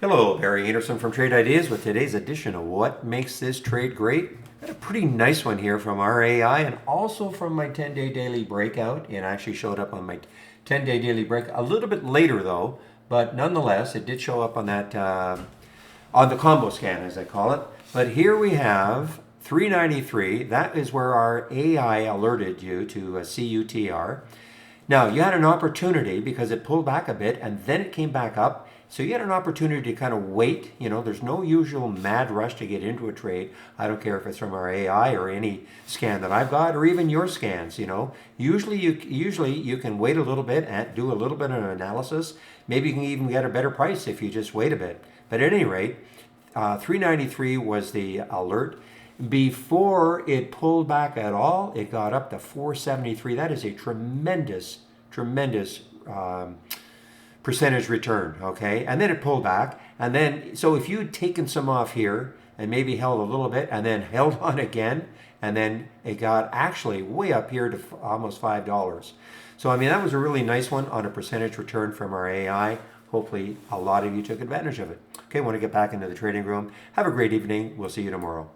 Hello, Barry Anderson from Trade Ideas with today's edition of What Makes This Trade Great. Got a pretty nice one here from our AI and also from my 10-day daily breakout. It actually showed up on my 10-day daily break a little bit later though, but nonetheless, it did show up on that on the combo scan as I call it. But here we have 393. That is where our AI alerted you to a CUTR. Now, you had an opportunity because it pulled back a bit and then it came back up. So you had an opportunity to kind of wait. You know, there's no usual mad rush to get into a trade. I don't care if it's from our AI or any scan that I've got or even your scans, you know. Usually you can wait a little bit and do a little bit of analysis. Maybe you can even get a better price if you just wait a bit. But at any rate, 393 was the alert. Before it pulled back at all, it got up to 473. That is a tremendous percentage return, okay? And then it pulled back. And then, so if you'd taken some off here and maybe held a little bit and then held on again, and then it got actually way up here to almost $5. So, I mean, that was a really nice one on a percentage return from our AI. Hopefully, a lot of you took advantage of it. Okay, want to get back into the trading room. Have a great evening. We'll see you tomorrow.